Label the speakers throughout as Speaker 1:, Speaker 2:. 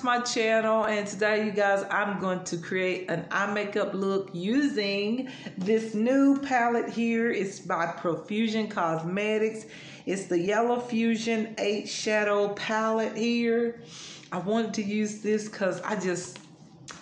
Speaker 1: to my channel, and today you guys I'm going to create an eye makeup look using this new palette here. It's by Profusion Cosmetics. It's the Yellow Fusion Eyeshadow palette here. I wanted to use this because I just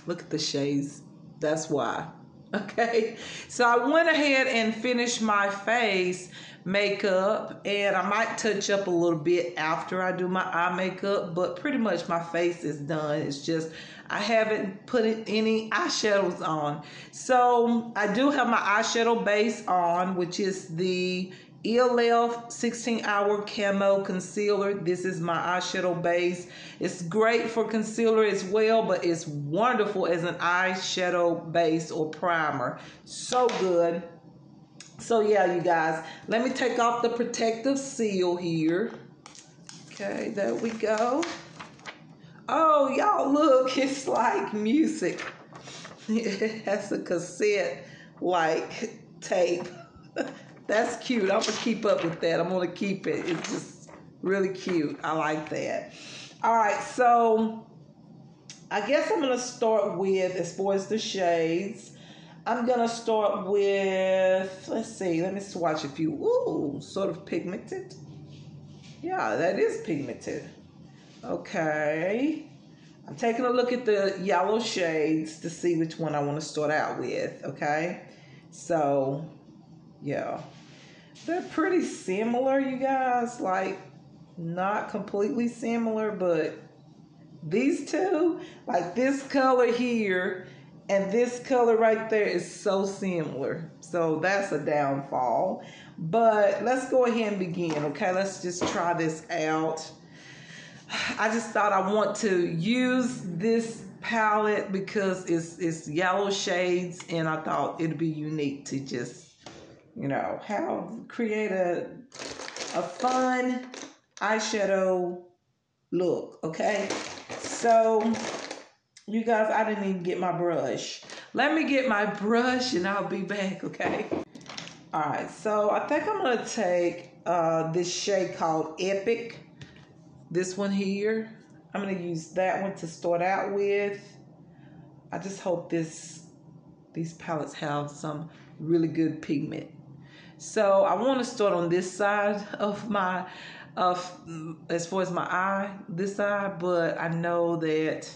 Speaker 1: look at the shades. That's why. Okay, so I went ahead and finished my face makeup, and I might touch up a little bit after I do my eye makeup, but pretty much my face is done. It's just I haven't put any eyeshadows on. So I do have my eyeshadow base on, which is the ELF 16-hour camo concealer. This is my eyeshadow base. It's great for concealer as well, but it's wonderful as an eyeshadow base or primer. So good. So yeah, you guys, let me take off the protective seal here. Okay, there we go. Oh, y'all look, it's like music. It has a cassette like tape. That's cute. I'm gonna keep up with that. I'm gonna keep it. It's just really cute. I like that. All right, so I guess I'm gonna start with, as far as the shades, I'm gonna start with, let's see, let me swatch a few. Ooh, sort of pigmented. Yeah, that is pigmented. Okay. I'm taking a look at the yellow shades to see which one I want to start out with, okay? So, yeah. They're pretty similar, you guys. Like, not completely similar, but these two, like this color here and this color right there is so similar. So that's a downfall. But let's go ahead and begin, okay? Let's just try this out. I just thought I want to use this palette because it's yellow shades, and I thought it'd be unique to just, you know, create a fun eyeshadow look, okay? So, you guys, I didn't even get my brush. Let me get my brush and I'll be back, okay? All right, so I think I'm gonna take this shade called Epic. This one here. I'm gonna use that one to start out with. I just hope these palettes have some really good pigment. So I want to start on this side of my, as far as my eye, this side, but I know that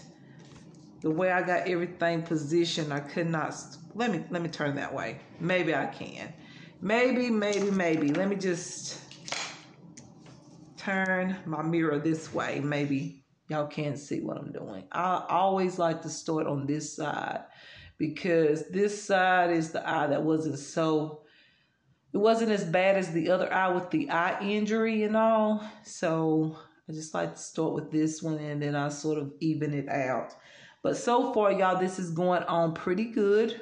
Speaker 1: the way I got everything positioned, I could not, let me turn that way. Maybe I can. Maybe. Let me just turn my mirror this way. Maybe y'all can't see what I'm doing. I always like to start on this side because this side is the eye that wasn't as bad as the other eye with the eye injury and all. So I just like to start with this one, and then I sort of even it out. But so far, y'all, this is going on pretty good.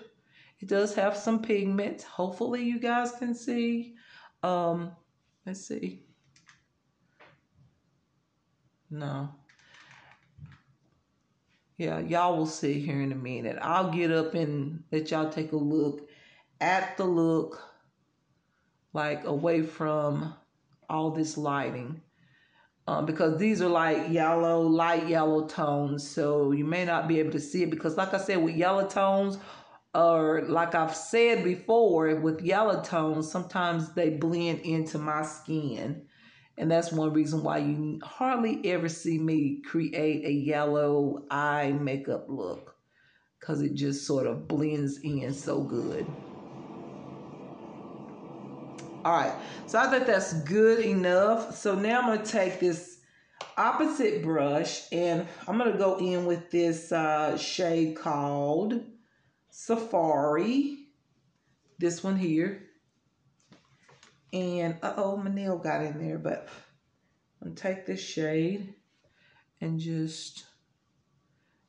Speaker 1: It does have some pigment. Hopefully you guys can see. Let's see. No. Yeah, y'all will see here in a minute. I'll get up and let y'all take a look at the look, like away from all this lighting. Because these are like yellow, light yellow tones. So you may not be able to see it because, like I said, with yellow tones, or like I've said before, with yellow tones, sometimes they blend into my skin. And that's one reason why you hardly ever see me create a yellow eye makeup look, because it just sort of blends in so good. All right, so I think that's good enough. So now I'm going to take this opposite brush, and I'm going to go in with this shade called Safari. This one here. And, uh-oh, my nail got in there, but I'm going to take this shade and just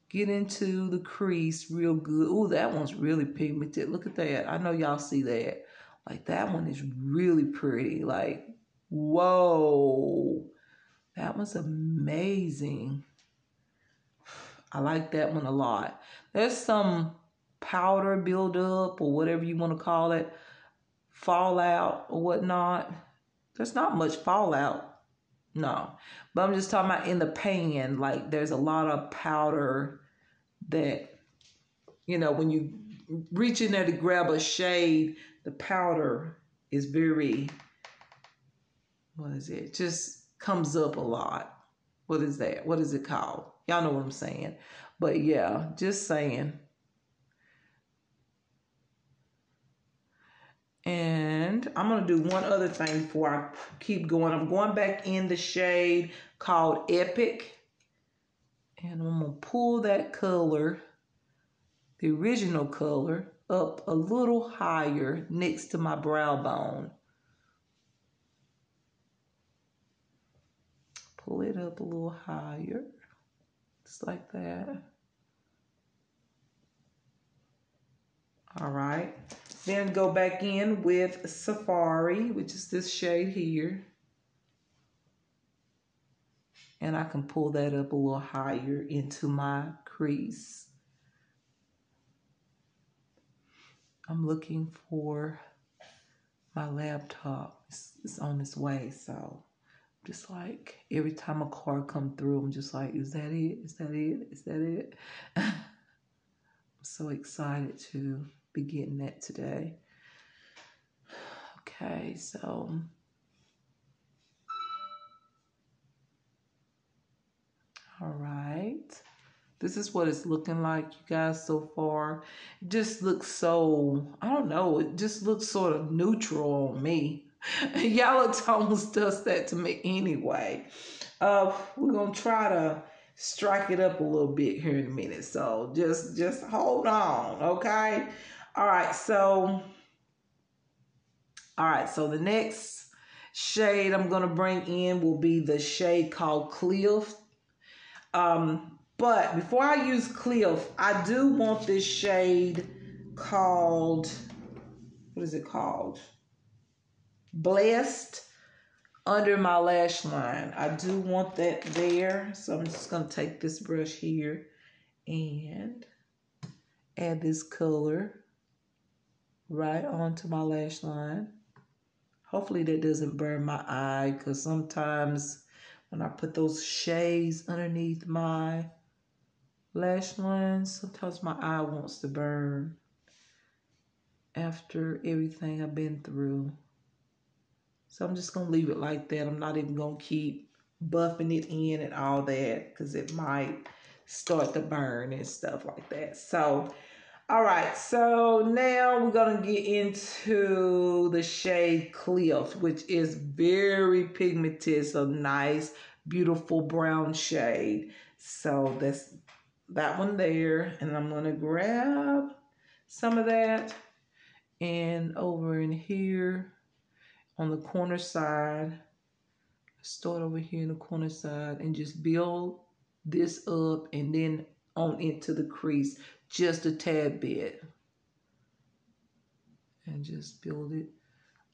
Speaker 1: get into the crease real good. Ooh, that one's really pigmented. Look at that. I know y'all see that. Like, that one is really pretty. Like, whoa. That one's amazing. I like that one a lot. There's some powder buildup or whatever you want to call it, fallout or whatnot. There's not much fallout No. But I'm just talking about in the pan, like there's a lot of powder that, you know, when you reach in there to grab a shade, the powder is very, what is it? Just comes up a lot. What is that? What is it called? Y'all know what I'm saying. But yeah, just saying. And I'm going to do one other thing before I keep going. I'm going back in the shade called Epic. And I'm going to pull that color, the original color, up a little higher next to my brow bone. Pull it up a little higher, just like that. All right. Then go back in with Safari, which is this shade here. And I can pull that up a little higher into my crease. I'm looking for my laptop. It's on its way, so just like every time a car come through, I'm just like, is that it? Is that it? Is that it? I'm so excited to be getting that today. Okay, so all right. This is what it's looking like, you guys, so far. It just looks so, I don't know, it just looks sort of neutral on me. Yellow tones does that to me anyway. We're going to try to strike it up a little bit here in a minute. So just hold on, okay? All right, so the next shade I'm going to bring in will be the shade called Cliff. But before I use Cliff, I do want this shade called, what is it called? Blessed under my lash line. I do want that there. So I'm just going to take this brush here and add this color right onto my lash line. Hopefully that doesn't burn my eye, because sometimes when I put those shades underneath my lash lines, sometimes my eye wants to burn after everything I've been through. So I'm just going to leave it like that. I'm not even going to keep buffing it in and all that, because it might start to burn and stuff like that. So, all right. So now we're going to get into the shade Cliff, which is very pigmented. So nice, beautiful brown shade. So that's that one there, and I'm going to grab some of that and over in here on the corner side, start over here in the corner side and just build this up and then on into the crease just a tad bit, and just build it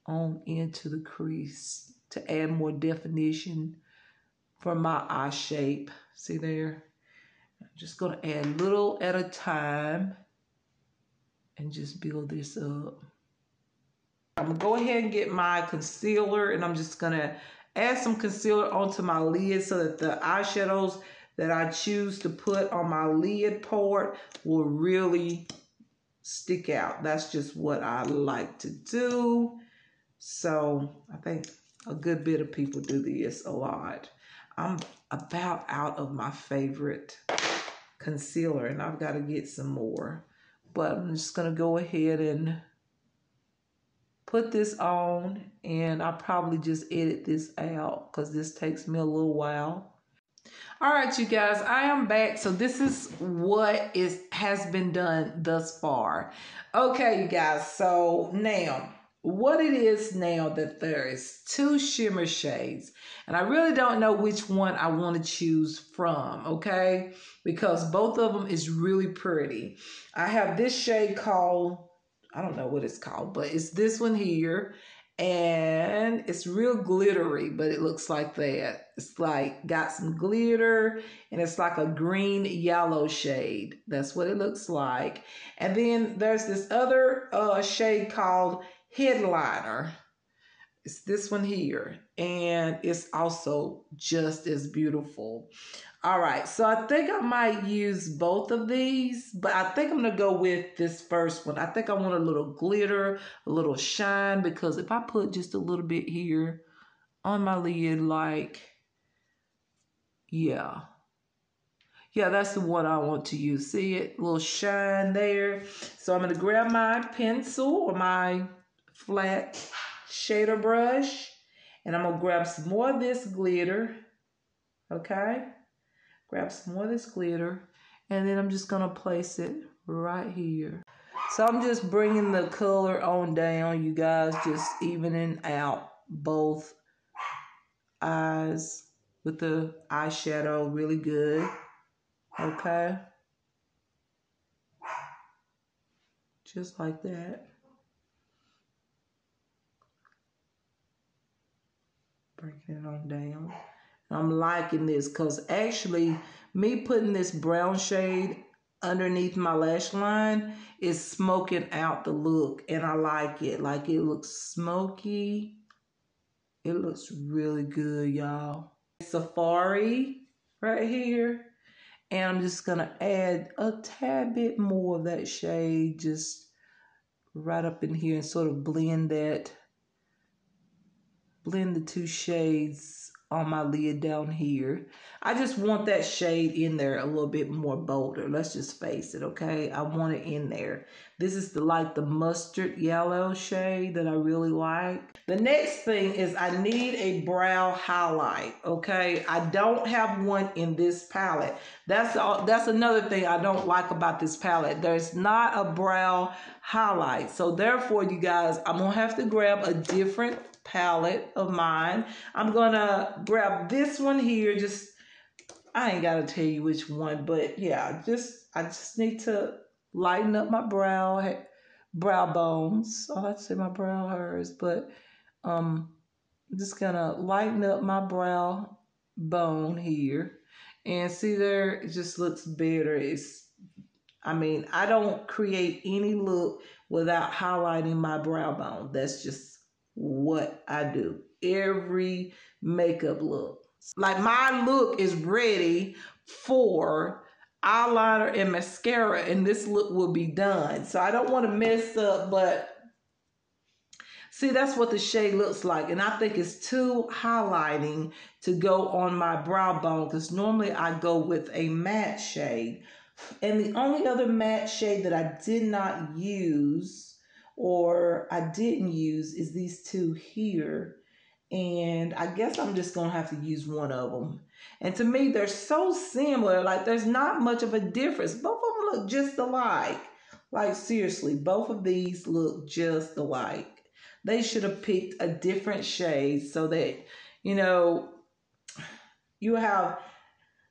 Speaker 1: on into the crease to add more definition for my eye shape. See there? I'm just going to add little at a time and just build this up. I'm going to go ahead and get my concealer, and I'm just going to add some concealer onto my lid so that the eyeshadows that I choose to put on my lid part will really stick out. That's just what I like to do. So I think a good bit of people do this a lot. I'm about out of my favorite concealer, and I've got to get some more. But I'm just going to go ahead and put this on, and I'll probably just edit this out because this takes me a little while. All right, you guys, I am back. So this is what has been done thus far. Okay, you guys, so now what it is now that there is 2 shimmer shades, and I really don't know which one I want to choose from, okay? Because both of them is really pretty. I have this shade called, I don't know what it's called, but it's this one here, and it's real glittery, but it looks like that. It's like got some glitter, and it's like a green yellow shade. That's what it looks like. And then there's this other shade called Headliner, It's this one here, and it's also just as beautiful. All right, so I think I might use both of these, but I think I'm gonna go with this first one. I think I want a little glitter, a little shine, because if I put just a little bit here on my lid, like, yeah, that's the one I want to use. See it? A little shine there. So I'm gonna grab my pencil or my flat shader brush, and I'm gonna grab some more of this glitter, okay? Grab some more of this glitter, and then I'm just gonna place it right here. So I'm just bringing the color on down, you guys, just evening out both eyes with the eyeshadow really good, okay? Just like that. Breaking it on down. I'm liking this because actually me putting this brown shade underneath my lash line is smoking out the look, and I like it. Like, it looks smoky. It looks really good, y'all. Safari right here. And I'm just gonna add a tad bit more of that shade just right up in here and sort of blend the two shades on my lid down here. I just want that shade in there a little bit more bolder. Let's just face it, okay? I want it in there. This is the mustard yellow shade that I really like. The next thing is I need a brow highlight, okay? I don't have one in this palette. That's another thing I don't like about this palette. There's not a brow highlight. So therefore, you guys, I'm gonna have to grab a different palette of mine. I'm gonna grab this one here. I ain't gotta tell you which one, but yeah, I just need to lighten up my brow bones. Oh, I'd say my brow hairs, but I'm just gonna lighten up my brow bone here, and see there, it just looks better. I don't create any look without highlighting my brow bone. That's just what I do. Every makeup look. Like, my look is ready for eyeliner and mascara, and this look will be done. So I don't want to mess up, but see, that's what the shade looks like. And I think it's too highlighting to go on my brow bone, because normally I go with a matte shade. And the only other matte shade that I did not use, or I didn't use, is these two here. And I guess I'm just going to have to use one of them. And to me, they're so similar. Like, there's not much of a difference. Both of them look just alike. Like, seriously, both of these look just alike. They should have picked a different shade so that, you have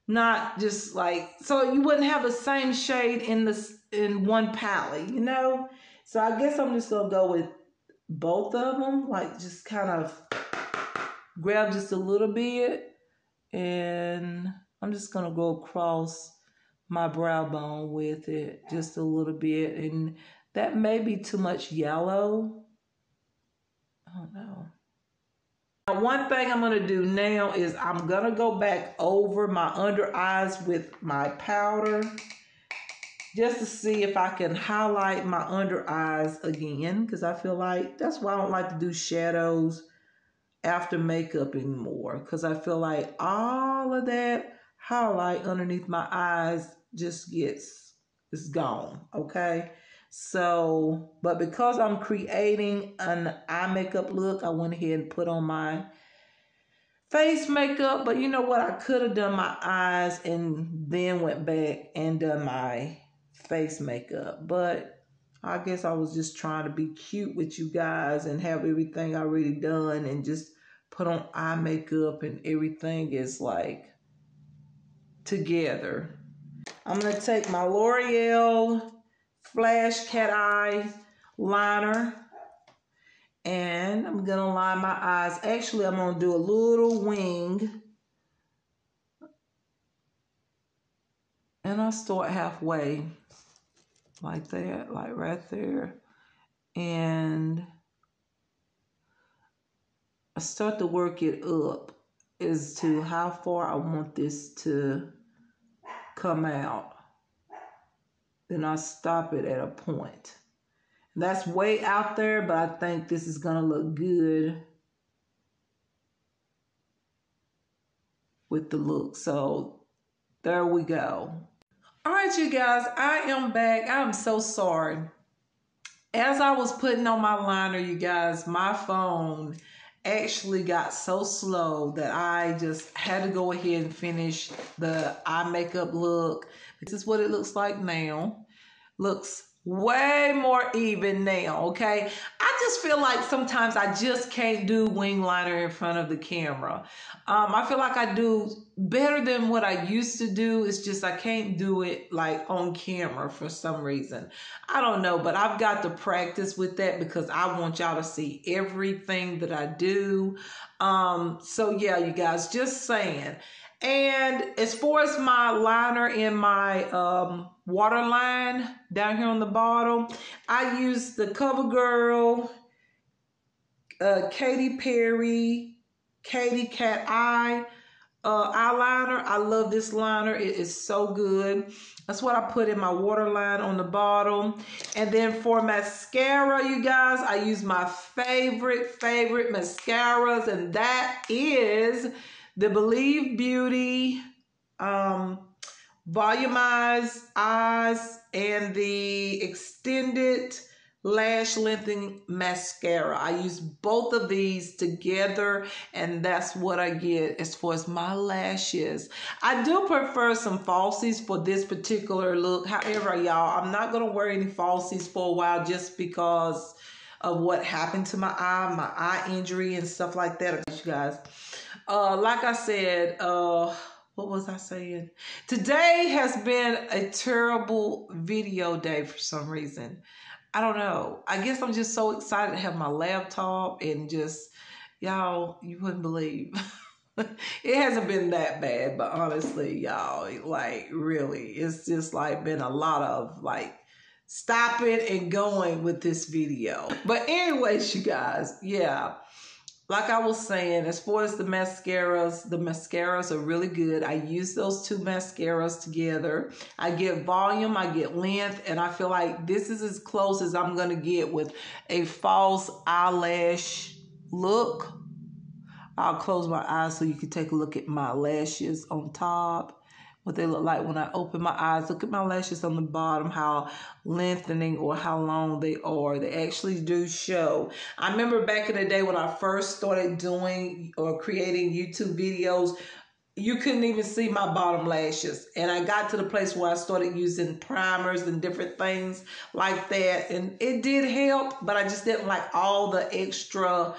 Speaker 1: not just so you wouldn't have the same shade in one palette, So I guess I'm just going to go with both of them. Like, just kind of grab just a little bit, and I'm just going to go across my brow bone with it just a little bit. And that may be too much yellow. I don't know. Now, one thing I'm going to do now is I'm going to go back over my under eyes with my powder just to see if I can highlight my under eyes again, because I feel like that's why I don't like to do shadows after makeup anymore, because I feel like all of that highlight underneath my eyes just it's gone, okay? So, but because I'm creating an eye makeup look, I went ahead and put on my face makeup. But you know what? I could have done my eyes and then went back and done my face makeup. But I guess I was just trying to be cute with you guys and have everything already done and just put on eye makeup and everything is like together. I'm going to take my L'Oreal Flash Cat Eye liner and I'm going to line my eyes. Actually, I'm going to do a little wing. And I'll start halfway like that, like right there. And I start to work it up as to how far I want this to come out. Then I stop it at a point. That's way out there, but I think this is gonna look good with the look. So there we go. All right, you guys, I am back. I'm so sorry. As I was putting on my liner, you guys, my phone actually got so slow that I just had to go ahead and finish the eye makeup look. This is what it looks like now. Looks way more even now, okay? I just feel like sometimes I just can't do wing liner in front of the camera. I feel like I do better than what I used to do. It's just I can't do it like on camera for some reason. I don't know, but I've got to practice with that because I want y'all to see everything that I do. So yeah, you guys, just saying. And as far as my liner in my waterline down here on the bottom, I use the CoverGirl Katy Perry Katy Cat Eye eyeliner. I love this liner. It is so good. That's what I put in my waterline on the bottom. And then for mascara, you guys, I use my favorite mascaras, and that is the Believe Beauty Volumized Eyes and the Extended Lash Lengthening Mascara. I use both of these together, and that's what I get as far as my lashes. I do prefer some falsies for this particular look. However, y'all, I'm not going to wear any falsies for a while just because of what happened to my eye injury and stuff like that, you guys. Like I said, what was I saying? Today has been a terrible video day for some reason. I don't know. I guess I'm just so excited to have my laptop and just, y'all, you wouldn't believe. It hasn't been that bad, but honestly, y'all, like really, it's just like been a lot of like stopping and going with this video. But anyways, you guys, yeah. Like I was saying, as far as the mascaras are really good. I use those two mascaras together. I get volume, I get length, and I feel like this is as close as I'm going to get with a false eyelash look. I'll close my eyes so you can take a look at my lashes on top. What they look like when I open my eyes. Look at my lashes on the bottom, how lengthening or how long they are. They actually do show. I remember back in the day when I first started doing or creating YouTube videos, you couldn't even see my bottom lashes. And I got to the place where I started using primers and different things like that. And it did help, but I just didn't like all the extra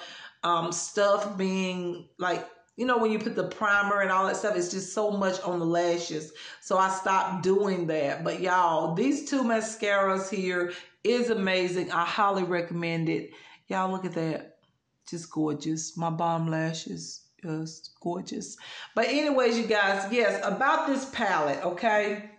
Speaker 1: stuff being like, you know, when you put the primer and all that stuff, it's just so much on the lashes. So I stopped doing that. But y'all, these two mascaras here is amazing. I highly recommend it. Y'all, look at that. Just gorgeous. My bottom lashes, just gorgeous. But anyways, you guys, yes, about this palette, okay?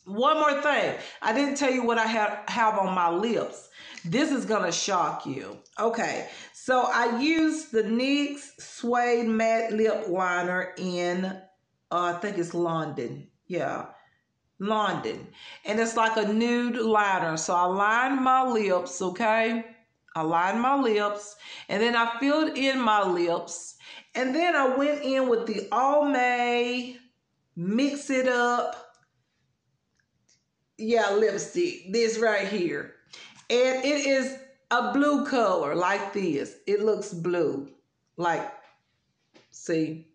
Speaker 1: One more thing. I didn't tell you what I have on my lips. This is going to shock you. Okay, so I used the NYX Suede Matte Lip Liner in, I think it's London. Yeah, London. And it's like a nude liner. So I lined my lips, okay? I lined my lips. And then I filled in my lips. And then I went in with the Almay Mix It Up. Yeah, lipstick. This right here. And it is a blue color like this. It looks blue. Like, see?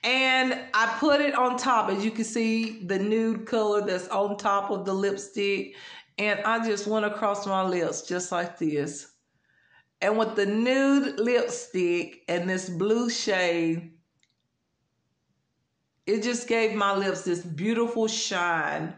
Speaker 1: And I put it on top. As you can see, the nude color that's on top of the lipstick. And I just went across my lips just like this. And with the nude lipstick and this blue shade, it just gave my lips this beautiful shine.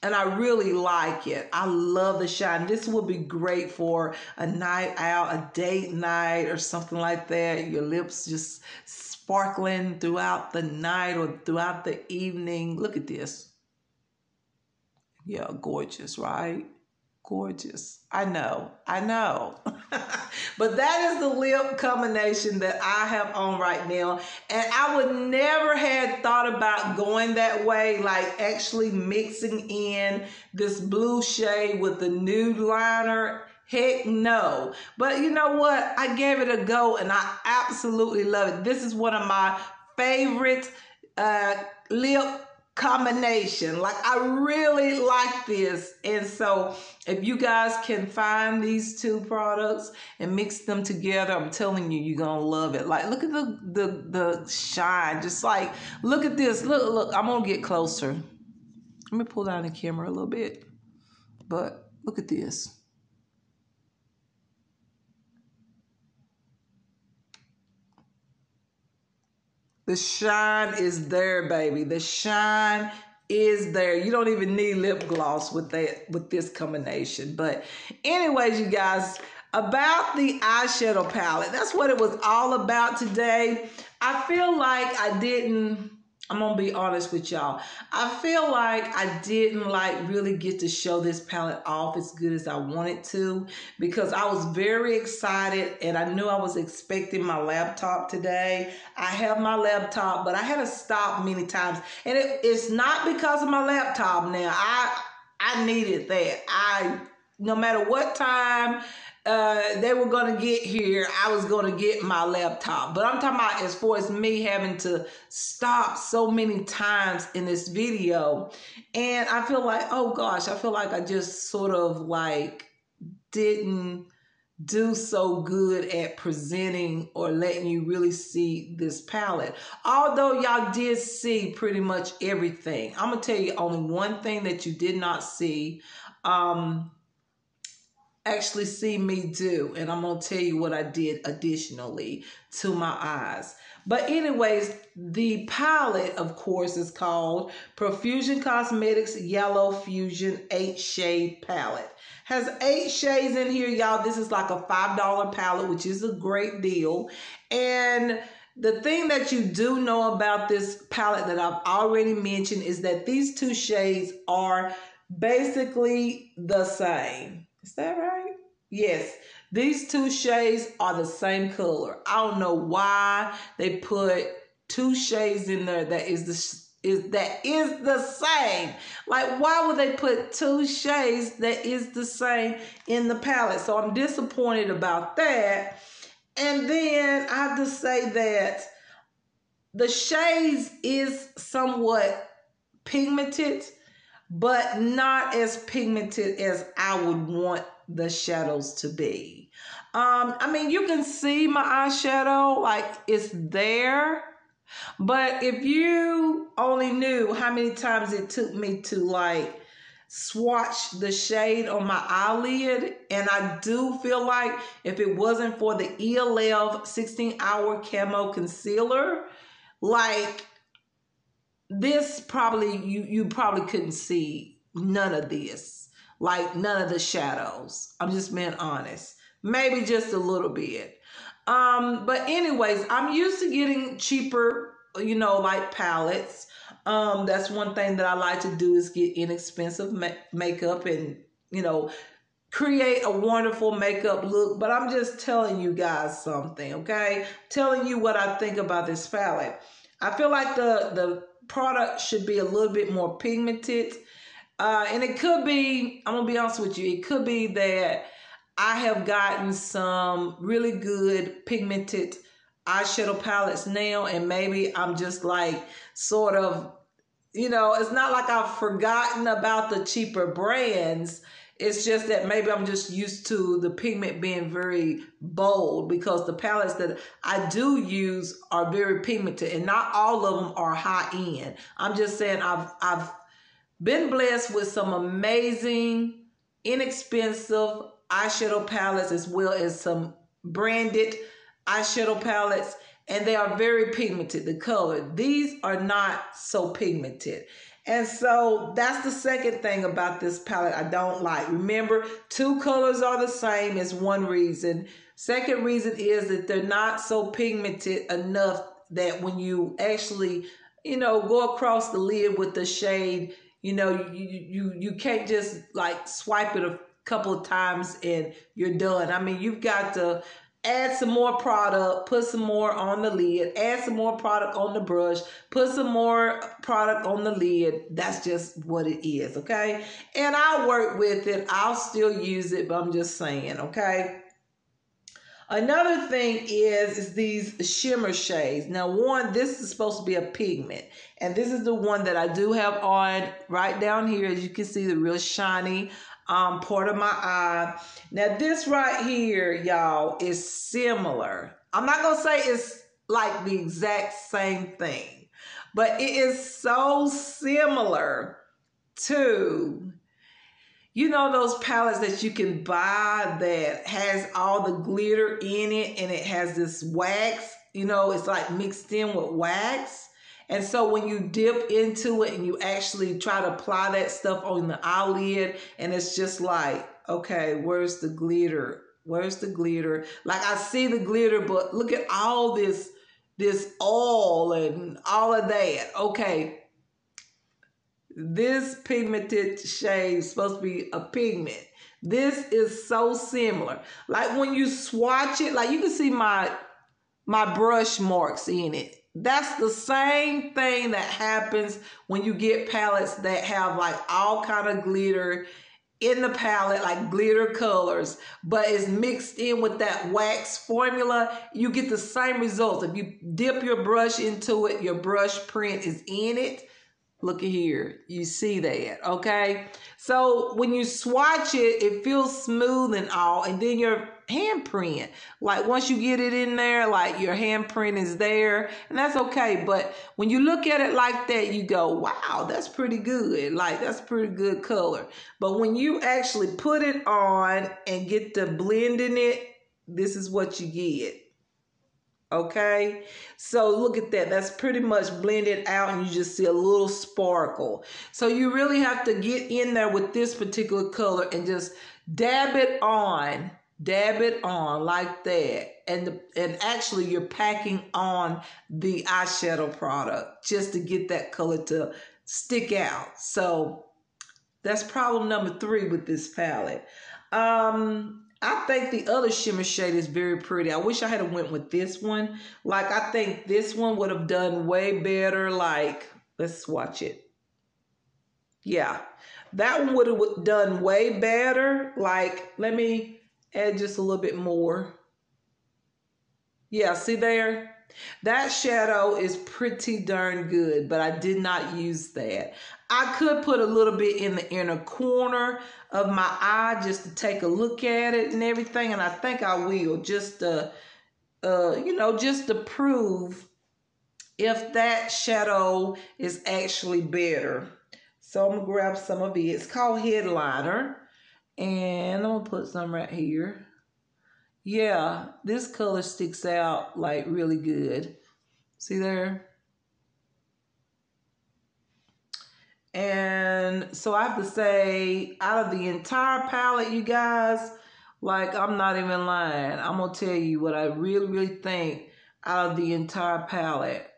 Speaker 1: And I really like it. I love the shine. This would be great for a night out, a date night or something like that. Your lips just sparkling throughout the night or throughout the evening. Look at this. Yeah, gorgeous, right? Gorgeous. I know. But that is the lip combination that I have on right now. And I would never had thought about going that way, like actually mixing in this blue shade with the nude liner. Heck no. But you know what? I gave it a go and I absolutely love it. This is one of my favorite lip combination. Like, I really like this. And so if you guys can find these two products and mix them together, I'm telling you, you're gonna love it. Like, look at the shine. Just like, look at this. Look, I'm gonna get closer. Let me pull down the camera a little bit. But look at this. The shine is there, baby. The shine is there. You don't even need lip gloss with this combination. But anyways, you guys, about the eyeshadow palette, that's what it was all about today. I feel like I'm gonna be honest with y'all. I feel like I didn't really get to show this palette off as good as I wanted to, because I was very excited and I knew I was expecting my laptop today. I have my laptop, but I had to stop many times. And it's not because of my laptop now. I needed that. No matter what time they were going to get here, I was going to get my laptop. But I'm talking about as far as me having to stop so many times in this video. And I feel like, oh gosh, I feel like I just sort of didn't do so good at presenting or letting you really see this palette. Although y'all did see pretty much everything. I'm going to tell you only one thing that you did not see. Actually see me do, and I'm gonna tell you what I did additionally to my eyes. But anyways, the palette, of course, is called Profusion Cosmetics Yellow Fusion 8-Shade Palette. Has 8 shades in here, y'all. This is like a $5 palette, which is a great deal. And the thing that you do know about this palette that I've already mentioned is that these 2 shades are basically the same. Is that right? Yes. These 2 shades are the same color. I don't know why they put 2 shades in there that is the same. Like, why would they put 2 shades that is the same in the palette? So I'm disappointed about that. And then I have to say that the shades is somewhat pigmented, but not as pigmented as I would want the shadows to be. I mean, you can see my eyeshadow, like it's there, but if you only knew how many times it took me to swatch the shade on my eyelid, and I do feel like if it wasn't for the ELF 16-hour camo concealer, this probably, you probably couldn't see none of this, none of the shadows. I'm just being honest. Maybe just a little bit. But anyways, I'm used to getting cheaper, palettes. That's one thing that I like to do is get inexpensive makeup and, create a wonderful makeup look. But I'm just telling you guys something, okay? Telling you what I think about this palette. I feel like the product should be a little bit more pigmented. And it could be, I'm going to be honest with you, it could be that I have gotten some really good pigmented eyeshadow palettes now, and maybe I'm just sort of, it's not like I've forgotten about the cheaper brands. It's just that maybe I'm just used to the pigment being very bold, because the palettes that I do use are very pigmented, and not all of them are high end. I'm just saying I've been blessed with some amazing, inexpensive eyeshadow palettes, as well as some branded eyeshadow palettes, and they are very pigmented, the color. These are not so pigmented. And so that's the second thing about this palette I don't like. Remember, 2 colors are the same is one reason. Second reason is that they're not so pigmented enough that when you actually, go across the lid with the shade, you can't just swipe it a couple of times and you're done. I mean, you've got to add some more product, put some more on the lid, add some more product on the brush, put some more product on the lid. That's just what it is, okay? And I'll work with it. I'll still use it, but I'm just saying, okay? Another thing is these shimmer shades. Now, one, this is supposed to be a pigment. And this is the one that I do have on right down here. As you can see, the real shiny part of my eye. Now, this right here, y'all, is similar. I'm not going to say it's like the exact same thing. But it is so similar to... You know those palettes that you can buy that has all the glitter in it and it has this wax, you know, it's like mixed in with wax. And so when you dip into it and you actually try to apply that stuff on the eyelid and it's just like, okay, where's the glitter? Where's the glitter? Like I see the glitter, but look at all this oil and all of that. Okay. This pigmented shade is supposed to be a pigment. This is so similar. Like when you swatch it, like you can see my brush marks in it. That's the same thing that happens when you get palettes that have like all kind of glitter in the palette, like glitter colors, but it's mixed in with that wax formula. You get the same results. If you dip your brush into it, your brush print is in it. Look at here. You see that, okay? So when you swatch it, it feels smooth and all, and then your handprint, like once you get it in there, like your handprint is there, and that's okay. But when you look at it like that, you go, wow, that's pretty good. Like, that's pretty good color. But when you actually put it on and get to blending it, this is what you get. Okay, so look at that. That's pretty much blended out and you just see a little sparkle. So you really have to get in there with this particular color and just dab it on like that. And actually you're packing on the eyeshadow product just to get that color to stick out. So that's problem number 3 with this palette. I think the other shimmer shade is very pretty. I wish I had went with this one. Like, I think this one would have done way better. Like, let's swatch it. Yeah, that one would have done way better. Like, let me add just a little bit more. Yeah, see there? That shadow is pretty darn good, but I did not use that. I could put a little bit in the inner corner of my eye just to take a look at it and everything, and I think I will just to, you know, just to prove if that shadow is actually better. So I'm gonna grab some of it. It's called Headliner, and I'm gonna put some right here. Yeah, this color sticks out like really good. See there? And so I have to say, out of the entire palette, you guys, like, I'm not even lying. I'm going to tell you what I really, really think out of the entire palette.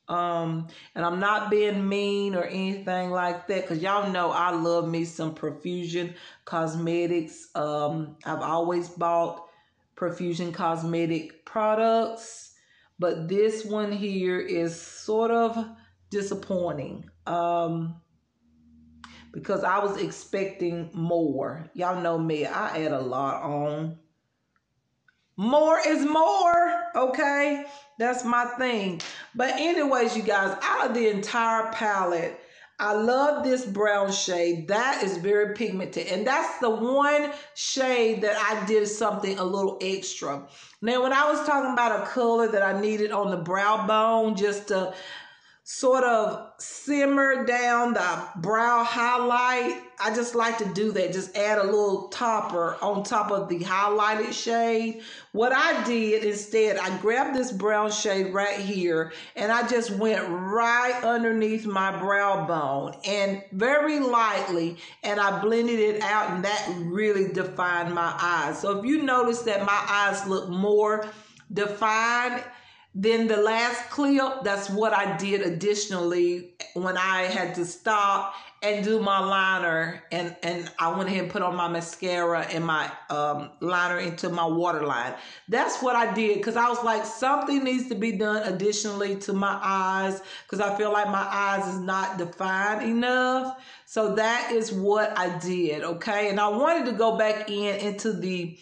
Speaker 1: And I'm not being mean or anything like that, because y'all know I love me some Profusion cosmetics. I've always bought Profusion cosmetic products, but this one here is sort of disappointing, because I was expecting more. Y'all know me, I add a lot on. More is more, okay? That's my thing. But anyways, you guys, out of the entire palette, I love this brown shade. That is very pigmented. And that's the one shade that I did something a little extra. Now, when I was talking about a color that I needed on the brow bone just to sort of simmer down the brow highlight, I just like to do that. Just add a little topper on top of the highlighted shade. What I did instead, I grabbed this brown shade right here and I just went right underneath my brow bone and very lightly, and I blended it out, and that really defined my eyes. So if you notice that my eyes look more defined then the last clip, that's what I did additionally when I had to stop and do my liner, and I went ahead and put on my mascara and my liner into my waterline. That's what I did, because I was like, something needs to be done additionally to my eyes, because I feel like my eyes is not defined enough. So that is what I did, okay? And I wanted to go back into the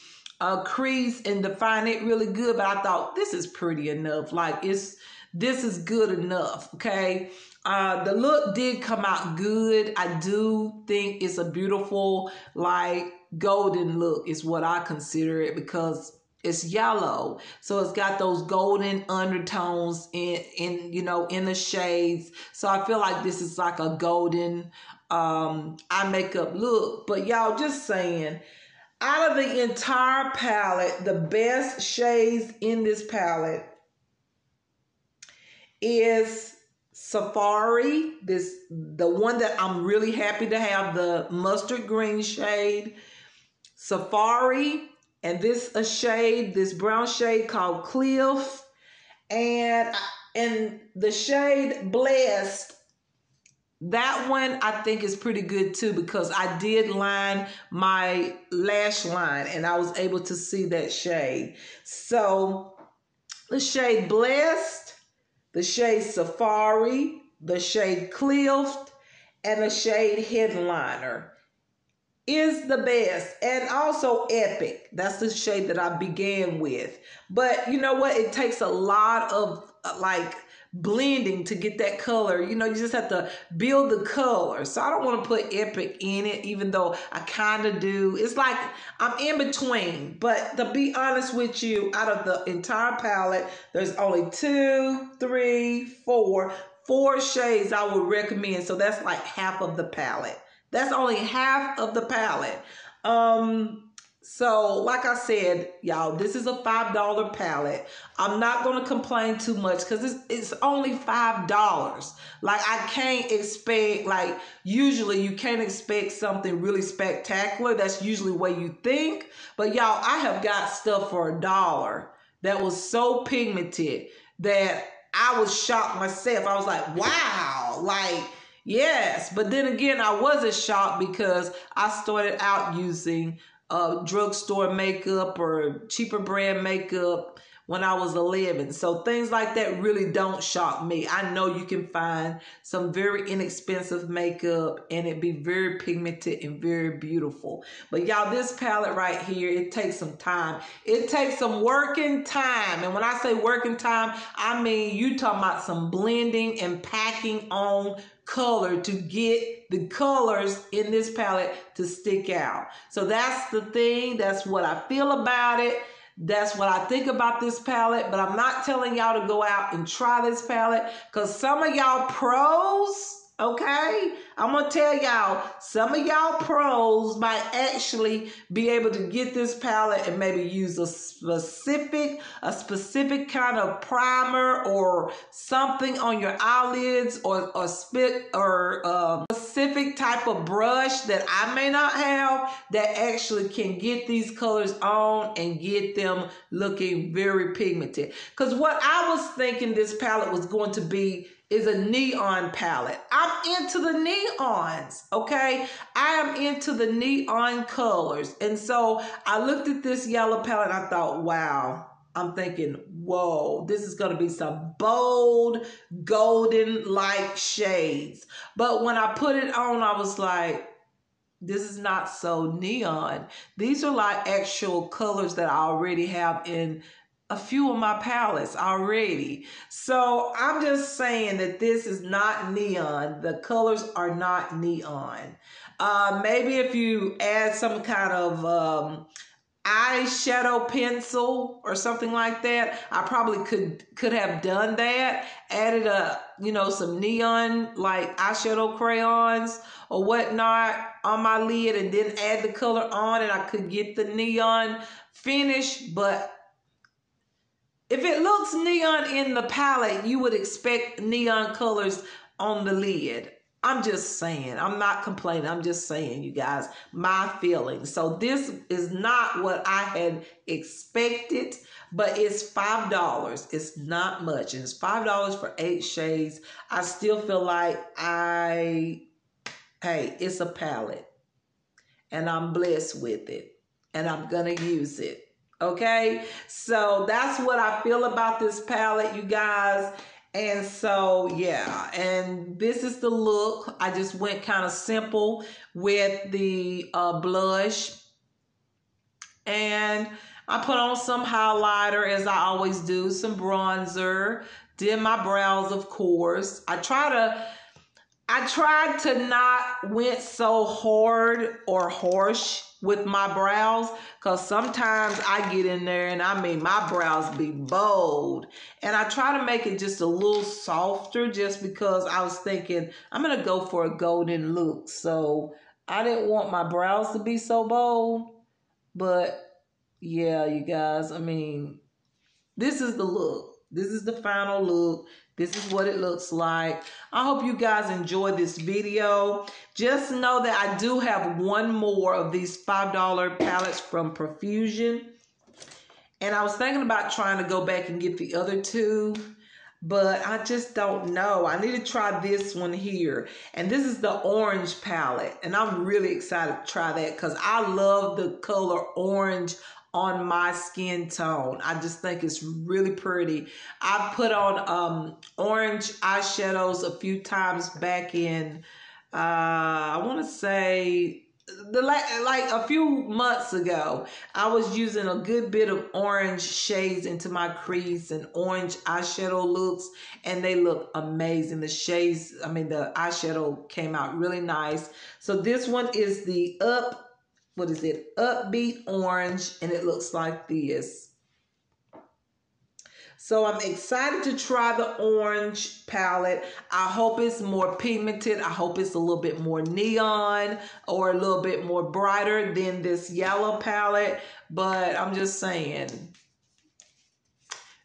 Speaker 1: crease and define it really good, but I thought this is pretty enough. Like, this is good enough, okay? The look did come out good. I do think it's a beautiful, like, golden look is what I consider it, because it's yellow. So it's got those golden undertones in the shades. So I feel like this is like a golden eye makeup look. But y'all, just saying, out of the entire palette, the best shades in this palette is Safari, the one that I'm really happy to have, the mustard green shade, Safari, and this brown shade called Cliff, and the shade Blessed. That one I think is pretty good too, because I did line my lash line and I was able to see that shade. So the shade Blessed, the shade Safari, the shade Cliff, and the shade Headliner is the best. And also Epic. That's the shade that I began with. But you know what? It takes a lot of like blending to get that color. You just have to build the color. So I don't want to put Epic in it, even though I kind of do. It's like I'm in between. But to be honest with you, out of the entire palette, there's only 2, 3, 4 shades I would recommend. So that's like half of the palette. That's only half of the palette. So like I said, y'all, this is a $5 palette. I'm not going to complain too much, because it's only $5. Like, I can't expect, like, usually you can't expect something really spectacular. That's usually what you think. But y'all, I have got stuff for $1 that was so pigmented that I was shocked myself. I was like, wow, like, yes. But then again, I wasn't shocked, because I started out using drugstore makeup or cheaper brand makeup when I was 11. So things like that really don't shock me. I know you can find some very inexpensive makeup and it be very pigmented and very beautiful. But y'all, this palette right here, it takes some time. It takes some working time. And when I say working time, I mean you talking about some blending and packing on color to get the colors in this palette to stick out. So that's the thing. That's what I feel about it. That's what I think about this palette. But I'm not telling y'all to go out and try this palette, because some of y'all pros, okay, I'm gonna tell y'all, some of y'all pros might actually be able to get this palette and maybe use a specific kind of primer or something on your eyelids, or specific type of brush that I may not have, that actually can get these colors on and get them looking very pigmented. Because what I was thinking this palette was going to be is a neon palette. I'm into the neons, okay? I am into the neon colors. And so I looked at this yellow palette and I thought, wow. I'm thinking, whoa, this is going to be some bold, golden-like shades. But when I put it on, I was like, this is not so neon. These are like actual colors that I already have in a few of my palettes already. So I'm just saying that this is not neon. The colors are not neon. Maybe if you add some kind of eyeshadow pencil or something like that, I probably could have done that. Added some neon like eyeshadow crayons or whatnot on my lid, and then add the color on, and I could get the neon finish. But if it looks neon in the palette, you would expect neon colors on the lid. I'm just saying. I'm not complaining. I'm just saying, you guys, my feelings. So this is not what I had expected, but it's $5. It's not much. And it's $5 for 8 shades. I still feel like I hey, it's a palette and I'm blessed with it and I'm gonna use it. Okay, so that's what I feel about this palette, you guys. And so yeah, and this is the look. I just went kind of simple with the blush, and I put on some highlighter as I always do, some bronzer, did my brows, of course. I tried to not went so hard or harsh with my brows, because sometimes I get in there and I mean my brows be bold, and I try to make it just a little softer just because I was thinking I'm gonna go for a golden look, so I didn't want my brows to be so bold. But yeah, you guys, I mean, this is the look. This is the final look. This is what it looks like. I hope you guys enjoy this video. Just know that I do have one more of these $5 palettes from Profusion. And I was thinking about trying to go back and get the other two, but I just don't know. I need to try this one here. And this is the orange palette. And I'm really excited to try that because I love the color orange on my skin tone. I just think it's really pretty. I put on orange eyeshadows a few times back in, I want to say, like a few months ago. I was using a good bit of orange shades into my crease and orange eyeshadow looks, and they look amazing. The shades, I mean, the eyeshadow came out really nice. So this one is the upbeat orange, and it looks like this. So I'm excited to try the orange palette. I hope it's more pigmented. I hope it's a little bit more neon or a little bit more brighter than this yellow palette. But I'm just saying,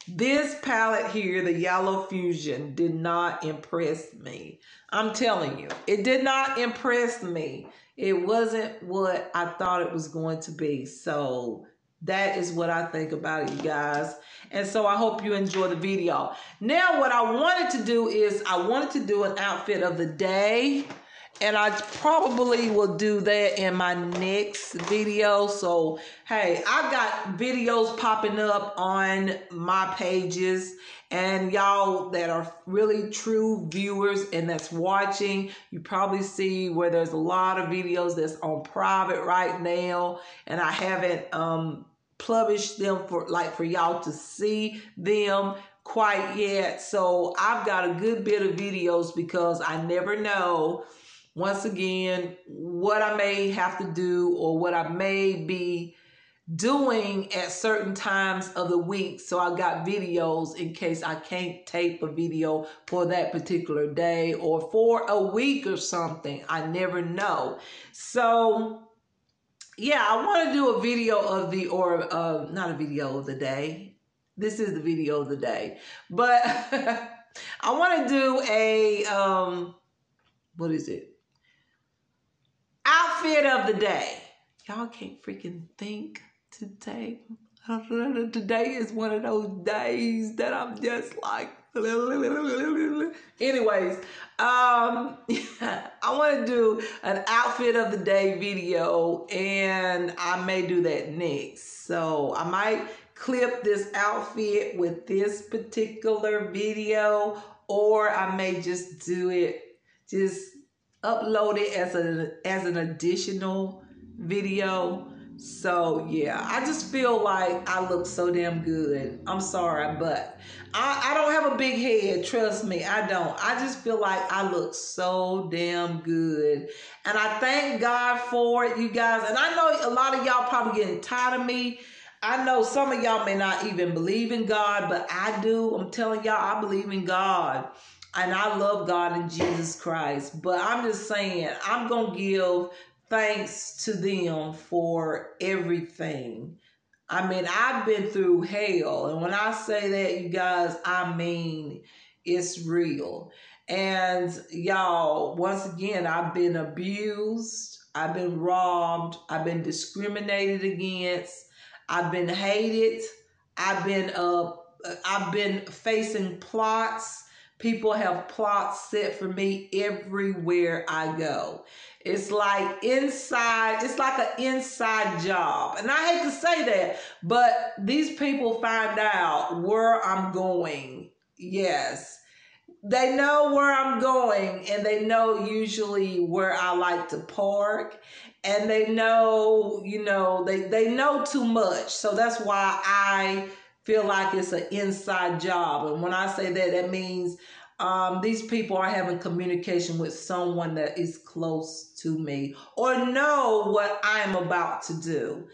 Speaker 1: this palette here, the Yellow Fusion, did not impress me. I'm telling you, it did not impress me. It wasn't what I thought it was going to be. So that is what I think about it, you guys. And so I hope you enjoy the video. Now what I wanted to do is I wanted to do an outfit of the day. And I probably will do that in my next video. So, hey, I've got videos popping up on my pages. And y'all that are really true viewers and that's watching, you probably see where there's a lot of videos that's on private right now. And I haven't published them for y'all to see them quite yet. So I've got a good bit of videos because I never know, once again, what I may have to do or what I may be doing at certain times of the week. So I got videos in case I can't tape a video for that particular day or for a week or something. I never know. So yeah, I want to do a video of the, or not a video of the day. This is the video of the day. But I want to do a, what is it? Outfit of the day. Y'all can't freaking think today. Today is one of those days that I'm just like, anyways, I want to do an outfit of the day video, and I may do that next. So I might clip this outfit with this particular video, or I may just do it, just upload it as an additional video. So yeah, I just feel like I look so damn good. I'm sorry, but I don't have a big head. Trust me, I don't. I just feel like I look so damn good. And I thank God for it, you guys. And I know a lot of y'all probably getting tired of me. I know some of y'all may not even believe in God, but I do. I'm telling y'all, I believe in God. And I love God and Jesus Christ. But I'm just saying, I'm going to give thanks to them for everything. I mean, I've been through hell. And when I say that, you guys, I mean, it's real. And y'all, once again, I've been abused. I've been robbed. I've been discriminated against. I've been hated. I've been facing plots People have plots set for me everywhere I go. It's like inside, it's like an inside job. And I hate to say that, but these people find out where I'm going. Yes. They know where I'm going, and they know usually where I like to park, and they know, they know too much. So that's why I feel like it's an inside job. And when I say that, that means these people are having communication with someone that is close to me or know what I'm about to do.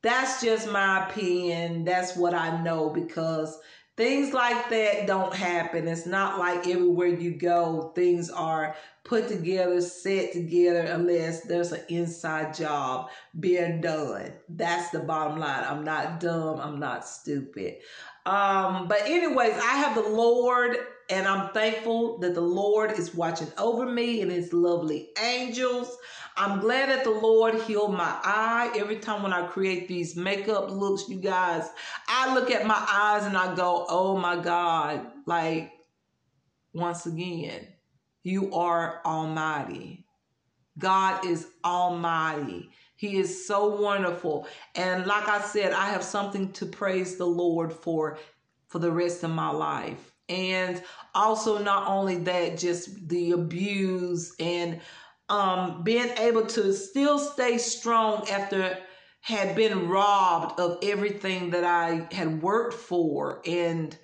Speaker 1: That's just my opinion. That's what I know, because things like that don't happen. It's not like everywhere you go, things are put together, set together, unless there's an inside job being done. That's the bottom line. I'm not dumb. I'm not stupid. But anyways, I have the Lord, and I'm thankful that the Lord is watching over me and his lovely angels. I'm glad that the Lord healed my eye. Every time when I create these makeup looks, you guys, I look at my eyes and I go, oh my God, like, once again, you are almighty. God is almighty. He is so wonderful. And like I said, I have something to praise the Lord for the rest of my life. And also, not only that, just the abuse and being able to still stay strong after had been robbed of everything that I had worked for. And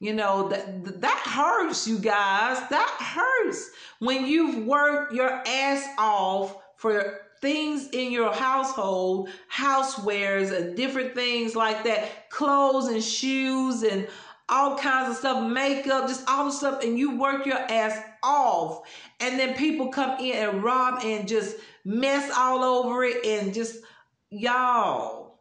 Speaker 1: that hurts, you guys. That hurts when you've worked your ass off for things in your household, housewares and different things like that, clothes and shoes and all kinds of stuff, makeup, just all the stuff, and you work your ass off, and then people come in and rob and just mess all over it, and just, y'all,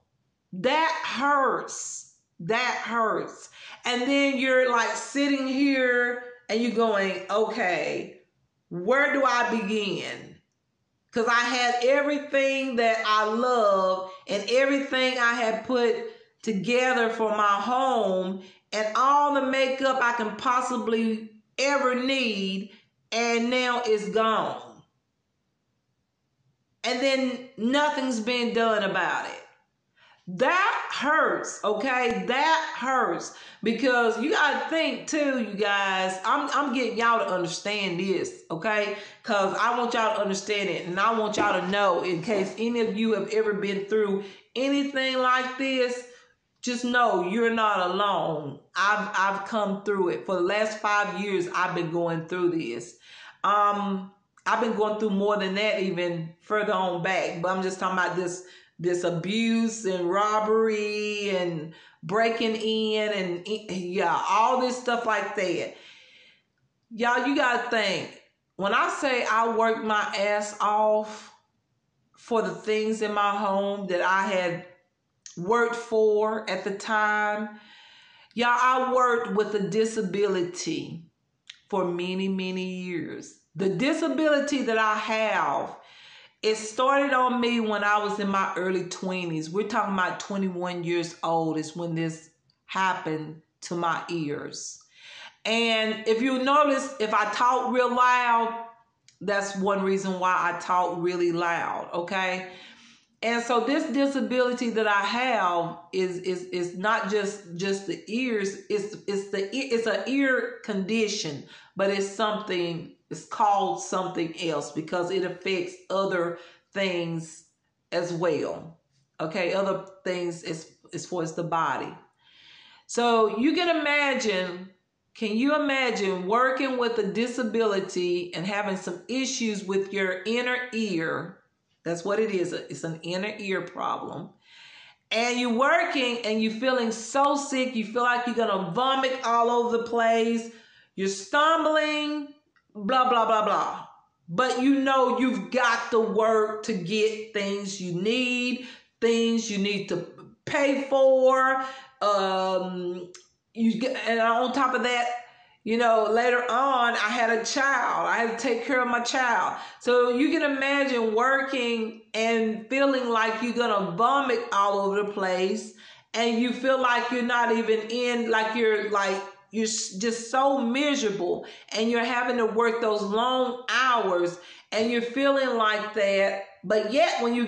Speaker 1: that hurts. That hurts. And then you're like sitting here and you're going, okay, where do I begin? Because I had everything that I love and everything I had put together for my home and all the makeup I can possibly ever need, and now it's gone. And then nothing's been done about it. That hurts, okay? That hurts, because you gotta think too, you guys. I'm getting y'all to understand this, okay? Because I want y'all to understand it, and I want y'all to know, in case any of you have ever been through anything like this, just know you're not alone. I've come through it. For the last 5 years, I've been going through this. I've been going through more than that, even further on back. But I'm just talking about this abuse and robbery and breaking in and yeah, all this stuff like that. Y'all, you gotta think. When I say I worked my ass off for the things in my home that I had worked for at the time, y'all, I worked with a disability for many, many years. The disability that I have, it started on me when I was in my early 20s. We're talking about 21 years old is when this happened to my ears. And if you notice, if I talk real loud, that's one reason why I talk really loud, okay? And so this disability that I have is not just the ears. It's an ear condition, but it's called something else because it affects other things as well. Okay, other things as far as the body. So you can imagine. Can you imagine working with a disability and having some issues with your inner ear? That's what it is. It's an inner ear problem. And you're working and you're feeling so sick. You feel like you're going to vomit all over the place. You're stumbling, blah, blah, blah, blah. But you know you've got to work to get things you need to pay for. And on top of that, later on, I had a child. I had to take care of my child. So you can imagine working and feeling like you're going to vomit all over the place. And you feel like you're not even in, like you're like, you're just so miserable and you're having to work those long hours and you're feeling like that. But yet when you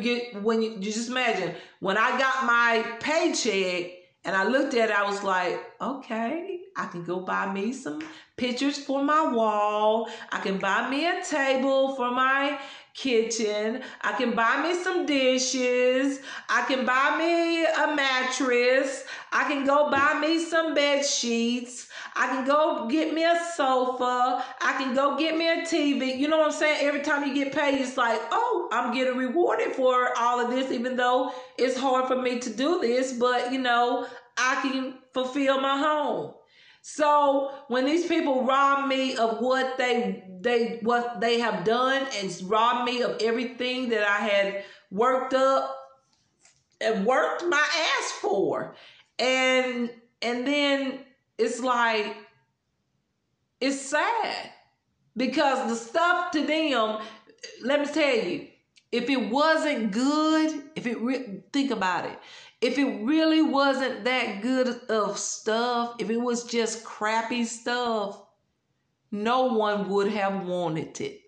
Speaker 1: just imagine, when I got my paycheck and I looked at it, I was like, okay, I can go buy me some pictures for my wall. I can buy me a table for my kitchen. I can buy me some dishes. I can buy me a mattress. I can go buy me some bed sheets. I can go get me a sofa. I can go get me a TV. You know what I'm saying? Every time you get paid, it's like, oh, I'm getting rewarded for all of this, even though it's hard for me to do this, but you know, I can fulfill my home. So when these people rob me of what they have done and rob me of everything that I had worked up and worked my ass for, and then it's like, it's sad because the stuff to them, let me tell you, if it wasn't good, think about it. If it really wasn't that good of stuff, if it was just crappy stuff, no one would have wanted it.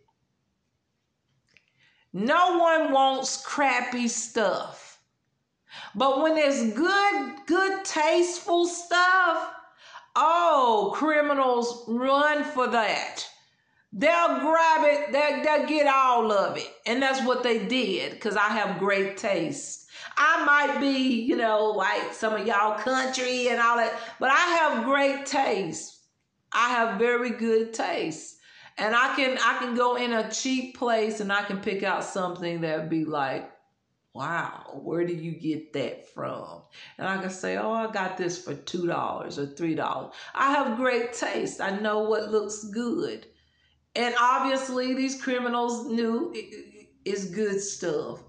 Speaker 1: No one wants crappy stuff. But when there's good, tasteful stuff, oh, criminals run for that. They'll grab it, they'll get all of it. And that's what they did, because I have great taste. I might be, you know, like some of y'all country and all that, but I have great taste. I have very good taste. And I can go in a cheap place and I can pick out something that'd be like, wow, where do you get that from? And I can say, oh, I got this for $2 or $3. I have great taste. I know what looks good. And obviously, these criminals knew it's good stuff.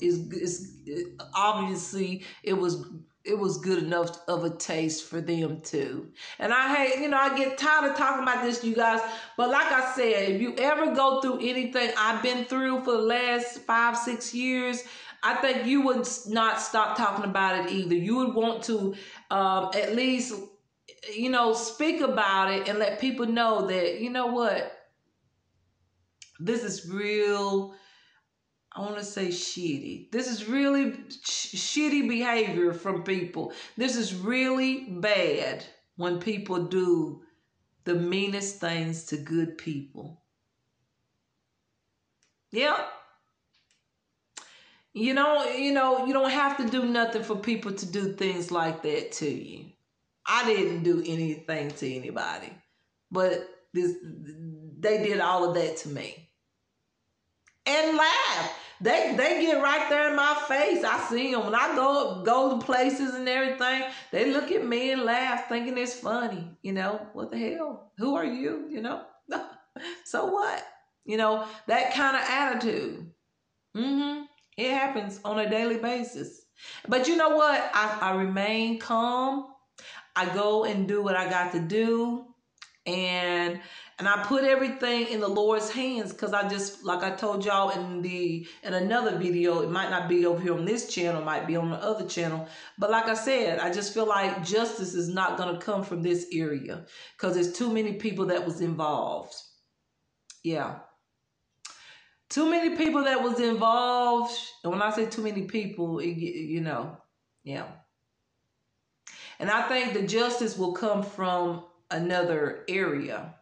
Speaker 1: Obviously, it was good enough of a taste for them too. And I hate, I get tired of talking about this, you guys. But like I said, if you ever go through anything I've been through for the last 5-6 years, I think you would not stop talking about it either. You would want to at least, speak about it and let people know that, you know what? This is real, I want to say shitty. This is really shitty behavior from people. This is really bad when people do the meanest things to good people. Yep. You don't have to do nothing for people to do things like that to you. I didn't do anything to anybody, but they did all of that to me. And laugh. They get right there in my face. I see them when I go to places and everything. They look at me and laugh, thinking it's funny. What the hell? Who are you? So what? That kind of attitude. It happens on a daily basis. But you know what? I remain calm. I go and do what I got to do. And I put everything in the Lord's hands, because I just, like I told y'all in another video, it might not be over here on this channel, might be on the other channel. But like I said, I just feel like justice is not going to come from this area, because there's too many people that was involved. Yeah. Too many people that was involved. And when I say too many people, yeah. And I think the justice will come from another area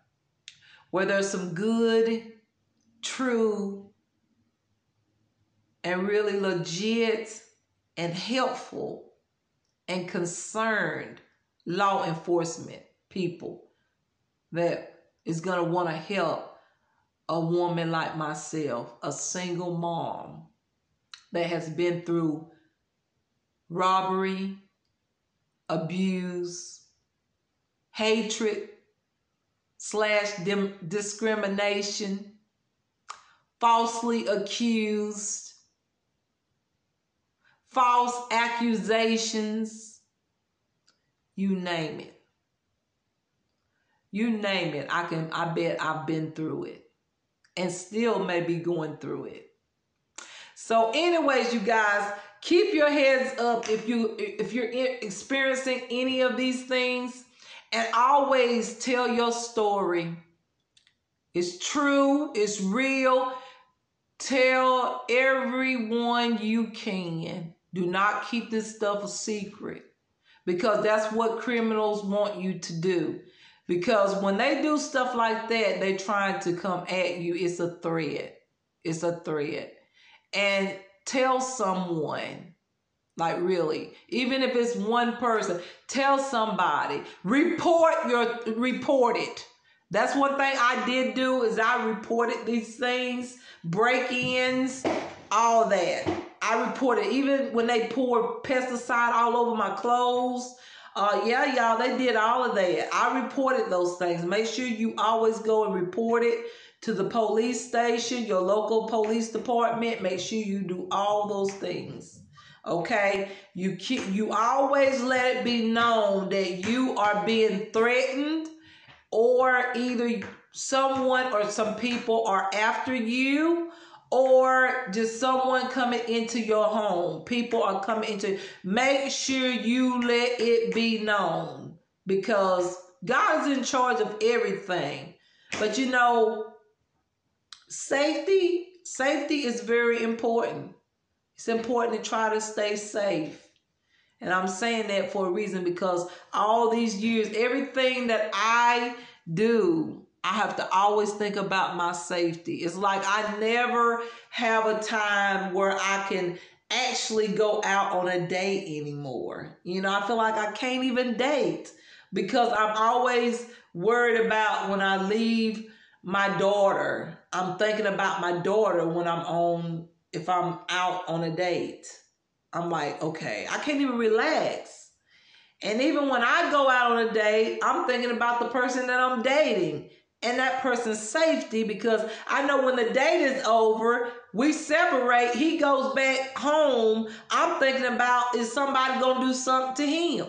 Speaker 1: where there's some good, true, and really legit and helpful and concerned law enforcement people that is going to want to help a woman like myself, a single mom that has been through robbery, abuse, hatred, / discrimination, falsely accused, false accusations, you name it. You name it. I bet I've been through it and still may be going through it. So anyways, you guys, keep your heads up if you're experiencing any of these things. And always tell your story. It's true, it's real. Tell everyone you can. Do not keep this stuff a secret, because that's what criminals want you to do. Because when they do stuff like that, they trying to come at you. It's a threat. It's a threat. And tell someone, like really, even if it's one person, tell somebody. Report it. That's one thing I did do, is I reported these things, break-ins, all that. I reported, even when they poured pesticide all over my clothes. Yeah, y'all, they did all of that. I reported those things. Make sure you always go and report it to the police station, your local police department. Make sure you do all those things. Okay? You always let it be known that you are being threatened, or either someone or some people are after you, or just someone coming into your home. People are coming into. Make sure you let it be known, because God is in charge of everything. But you know, safety is very important. It's important to try to stay safe. And I'm saying that for a reason, because all these years, everything that I do, I have to always think about my safety. It's like I never have a time where I can actually go out on a date anymore. You know, I feel like I can't even date, because I'm always worried about when I leave my daughter. I'm thinking about my daughter when if I'm out on a date. I'm like, okay, I can't even relax. And even when I go out on a date, I'm thinking about the person that I'm dating and that person's safety, because I know when the date is over, we separate, he goes back home. I'm thinking about, is somebody going to do something to him?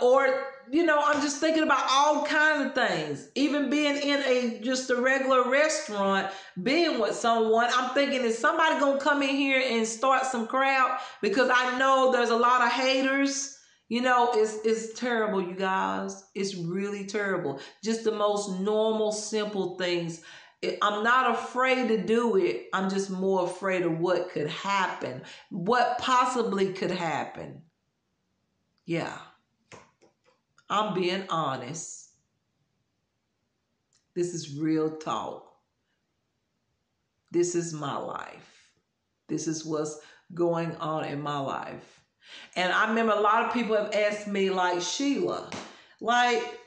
Speaker 1: Or, you know, I'm just thinking about all kinds of things. Even being in just a regular restaurant, being with someone, I'm thinking, is somebody going to come in here and start some crap? Because I know there's a lot of haters. You know, it's terrible, you guys. It's really terrible. Just the most normal, simple things. I'm not afraid to do it. I'm just more afraid of what could happen. What possibly could happen. Yeah. I'm being honest. This is real talk. This is my life. This is what's going on in my life. And I remember a lot of people have asked me, like, Sheila, like,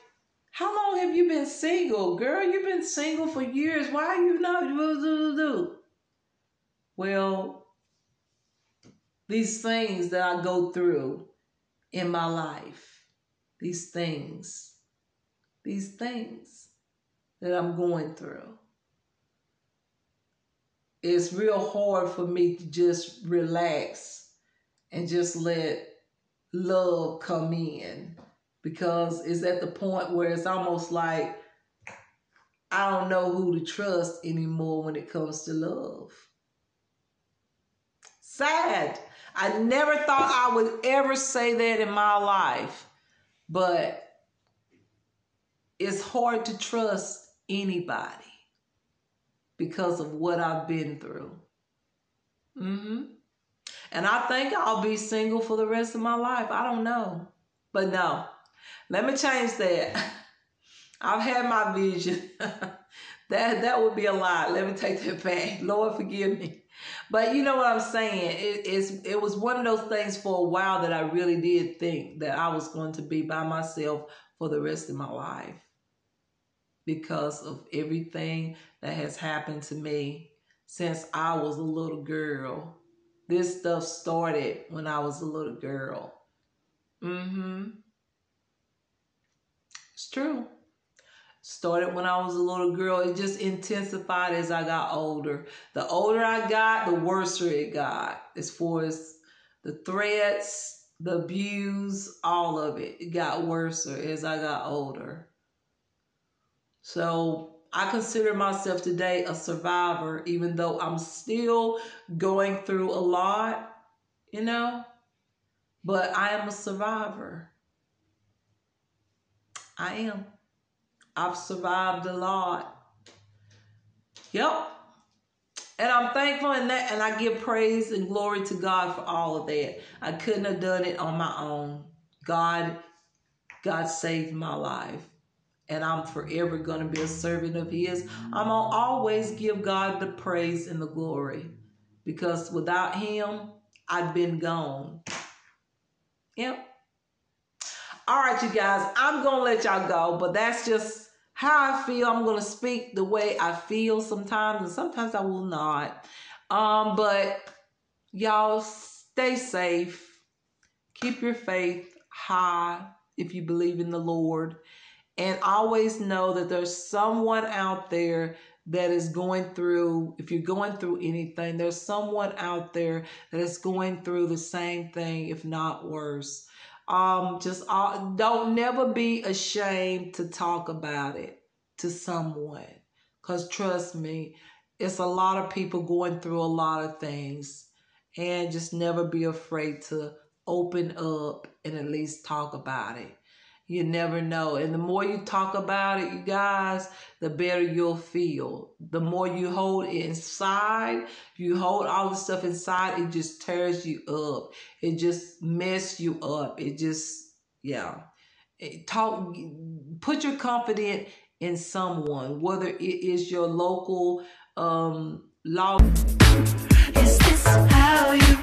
Speaker 1: how long have you been single? Girl, you've been single for years. Why are you not? Well, these things that I go through in my life, these things that I'm going through, it's real hard for me to just relax and just let love come in, because it's at the point where it's almost like I don't know who to trust anymore when it comes to love. Sad. I never thought I would ever say that in my life, but it's hard to trust anybody because of what I've been through. And I think I'll be single for the rest of my life. I don't know. But no, let me change that. I've had my vision. that would be a lie. Let me take that back. Lord, forgive me. But you know what I'm saying? It was one of those things for a while that I really did think that I was going to be by myself for the rest of my life, because of everything that has happened to me since I was a little girl. This stuff started when I was a little girl. It's true. Started when I was a little girl. It just intensified as I got older. The older I got, the worse it got. As far as the threats, the abuse, all of it. It got worse as I got older. So I consider myself today a survivor, even though I'm still going through a lot, you know, but I am a survivor. I am. I've survived a lot. Yep. And I'm thankful in that, and I give praise and glory to God for all of that. I couldn't have done it on my own. God saved my life. And I'm forever going to be a servant of His. I'm going to always give God the praise and the glory. Because without Him, I'd been gone. Yep. All right, you guys. I'm going to let y'all go. But that's just how I feel. I'm going to speak the way I feel sometimes. And sometimes I will not. But y'all stay safe. Keep your faith high if you believe in the Lord. And always know that there's someone out there that is going through, if you're going through anything, there's someone out there that is going through the same thing, if not worse. Don't never be ashamed to talk about it to someone. Because trust me, it's a lot of people going through a lot of things. And just never be afraid to open up and at least talk about it. You never know. And the more you talk about it, you guys, the better you'll feel. The more you hold it inside, you hold all the stuff inside, it just tears you up. It just messes you up. It just, yeah. Put your confidence in someone, whether it is your local law. Is this how you